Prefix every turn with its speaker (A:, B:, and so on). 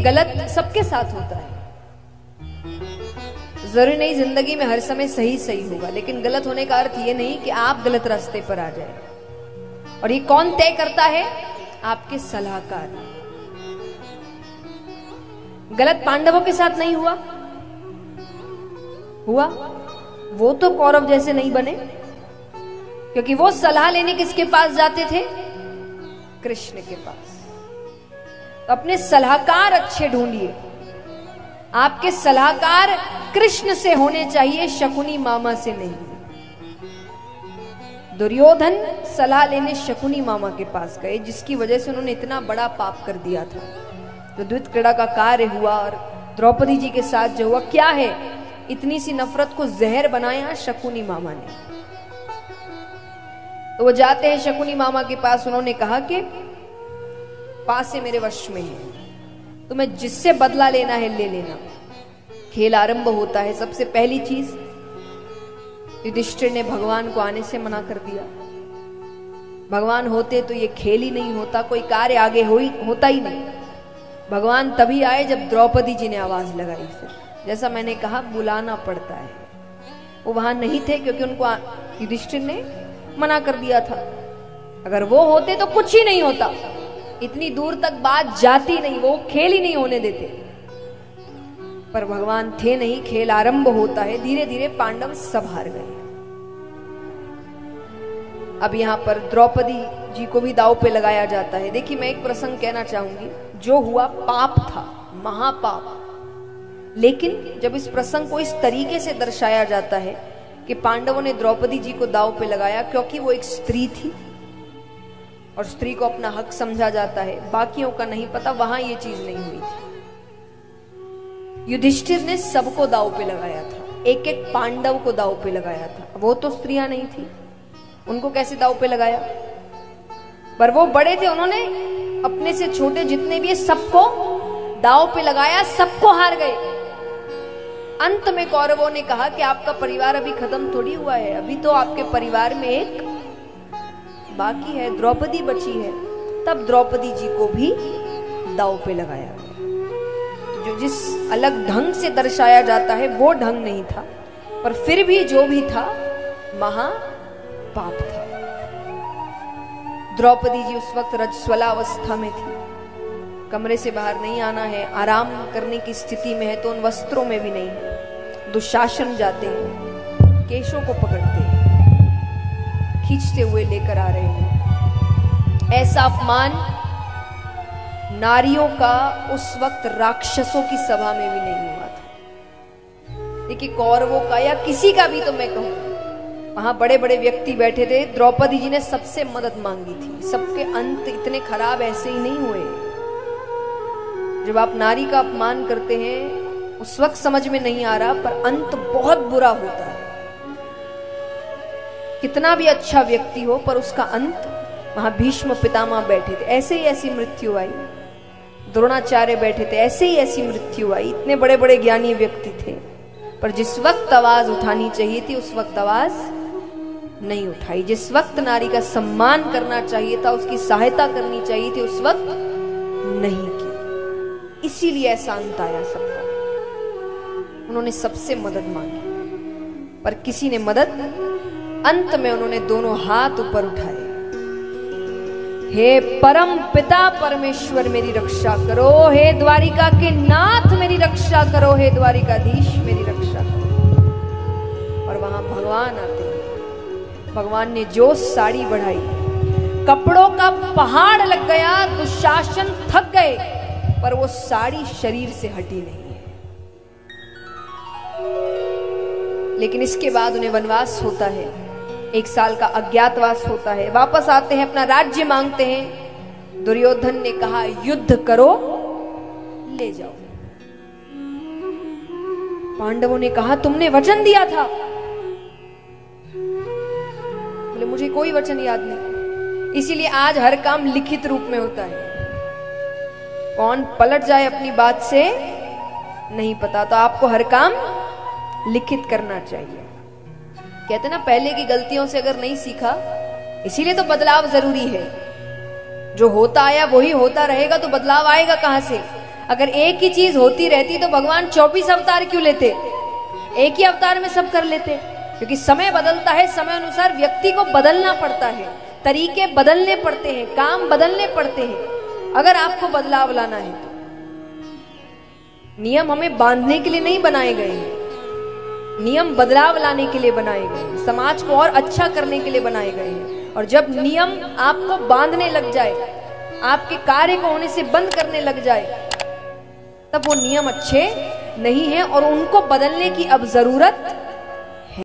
A: गलत सबके साथ होता है। जरूरी नहीं जिंदगी में हर समय सही सही होगा, लेकिन गलत होने का अर्थ ये नहीं कि आप गलत रास्ते पर आ जाए। और ये कौन तय करता है? आपके सलाहकार। गलत पांडवों के साथ नहीं हुआ, हुआ वो तो कौरव जैसे नहीं बने, क्योंकि वो सलाह लेने किसके पास जाते थे? कृष्ण के पास। तो अपने सलाहकार अच्छे ढूंढिए। आपके सलाहकार कृष्ण से होने चाहिए, शकुनी मामा से नहीं। दुर्योधन सलाह लेने शकुनी मामा के पास गए, जिसकी वजह से उन्होंने इतना बड़ा पाप कर दिया था। जो द्वित क्रीड़ा का कार्य हुआ और द्रौपदी जी के साथ जो हुआ, क्या है? इतनी सी नफरत को जहर बनाया शकुनी मामा ने। तो वो जाते हैं शकुनी मामा के पास। उन्होंने कहा कि पास से मेरे वश में है, तुम्हें जिससे बदला लेना है ले लेना। खेल आरंभ होता है। सबसे पहली चीज, युधिष्ठिर ने भगवान को आने से मना कर दिया। भगवान होते तो ये खेल ही नहीं होता, कोई कार्य आगे होता ही नहीं। भगवान तभी आए जब द्रौपदी जी ने आवाज लगाई। फिर जैसा मैंने कहा, बुलाना पड़ता है। वो वहां नहीं थे क्योंकि उनको युधिष्ठिर ने मना कर दिया था। अगर वो होते तो कुछ ही नहीं होता, इतनी दूर तक बात जाती नहीं, वो खेल ही नहीं होने देते। पर भगवान थे नहीं, खेल आरंभ होता है। धीरे धीरे पांडव सब हार गए। अब यहां पर द्रौपदी जी को भी दांव पे लगाया जाता है। देखिए, मैं एक प्रसंग कहना चाहूंगी। जो हुआ पाप था, महापाप। लेकिन जब इस प्रसंग को इस तरीके से दर्शाया जाता है कि पांडवों ने द्रौपदी जी को दांव पे लगाया क्योंकि वो एक स्त्री थी और स्त्री को अपना हक समझा जाता है, बाकियों का नहीं पता, वहां ये चीज नहीं हुई थी। युधिष्ठिर ने सबको दांव पे लगाया था, एक एक पांडव को दांव पे लगाया था। वो तो स्त्रियां नहीं थी, उनको कैसे दांव पे लगाया? पर वो बड़े थे, उन्होंने अपने से छोटे जितने भी सबको दांव पे लगाया, सबको हार गए। अंत में कौरवों ने कहा कि आपका परिवार अभी खत्म थोड़ी हुआ है, अभी तो आपके परिवार में एक बाकी है, द्रौपदी बची है। तब द्रौपदी जी को भी दांव पे लगाया। जो जिस अलग ढंग से दर्शाया जाता है वो ढंग नहीं था, पर फिर भी जो भी था महापाप था। द्रौपदी जी उस वक्त रजस्वला अवस्था में थी, कमरे से बाहर नहीं आना है, आराम करने की स्थिति में है, तो उन वस्त्रों में भी नहीं है। दुशासन जाते हैं, केशों को पकड़ते हैं, खींचते हुए लेकर आ रहे हैं। ऐसा अपमान नारियों का उस वक्त राक्षसों की सभा में भी नहीं हुआ था। देखिए, कौरवों का या किसी का भी, तो मैं कहूं वहां बड़े बड़े व्यक्ति बैठे थे। द्रौपदी जी ने सबसे मदद मांगी थी। सबके अंत इतने खराब ऐसे ही नहीं हुए। जब आप नारी का अपमान करते हैं उस वक्त समझ में नहीं आ रहा, पर अंत बहुत बुरा होता है। कितना भी अच्छा व्यक्ति हो, पर उसका अंत, वहां भीष्म पितामह बैठे थे, ऐसे ही ऐसी मृत्यु आई। द्रोणाचार्य बैठे थे, ऐसे ही ऐसी मृत्यु आई। इतने बड़े बड़े ज्ञानी व्यक्ति थे, पर जिस वक्त आवाज उठानी चाहिए थी उस वक्त आवाज नहीं उठाई। जिस वक्त नारी का सम्मान करना चाहिए था, उसकी सहायता करनी चाहिए थी, उस वक्त नहीं की। इसीलिए ऐसा अंत आया सबका। उन्होंने सबसे मदद मांगी, पर किसी ने मदद, अंत में उन्होंने दोनों हाथ ऊपर उठाए। हे परम पिता परमेश्वर मेरी रक्षा करो, हे द्वारिका के नाथ मेरी रक्षा करो, हे द्वारिकाधीश मेरी रक्षा करो। और वहां भगवान आते हैं। भगवान ने जो साड़ी बढ़ाई, कपड़ों का पहाड़ लग गया, दुशासन थक गए, पर वो साड़ी शरीर से हटी नहीं है। लेकिन इसके बाद उन्हें वनवास होता है, 1 साल का अज्ञातवास होता है। वापस आते हैं, अपना राज्य मांगते हैं। दुर्योधन ने कहा युद्ध करो, ले जाओ। पांडवों ने कहा तुमने वचन दिया था। बोले मुझे कोई वचन याद नहीं। इसीलिए आज हर काम लिखित रूप में होता है। कौन पलट जाए अपनी बात से नहीं पता, तो आपको हर काम लिखित करना चाहिए। कहते ना, पहले की गलतियों से अगर नहीं सीखा, इसीलिए तो बदलाव जरूरी है। जो होता आया वही होता रहेगा, तो बदलाव आएगा कहां से? अगर एक ही चीज होती रहती तो भगवान 24 अवतार क्यों लेते? एक ही अवतार में सब कर लेते। क्योंकि समय बदलता है, समय अनुसार व्यक्ति को बदलना पड़ता है, तरीके बदलने पड़ते हैं, काम बदलने पड़ते हैं। अगर आपको बदलाव लाना है तो नियम हमें बांधने के लिए नहीं बनाए गए हैं, नियम बदलाव लाने के लिए बनाए गए हैं, समाज को और अच्छा करने के लिए बनाए गए हैं। और जब नियम आपको बांधने लग जाए, आपके कार्य को होने से बंद करने लग जाए, तब वो नियम अच्छे नहीं है और उनको बदलने की अब जरूरत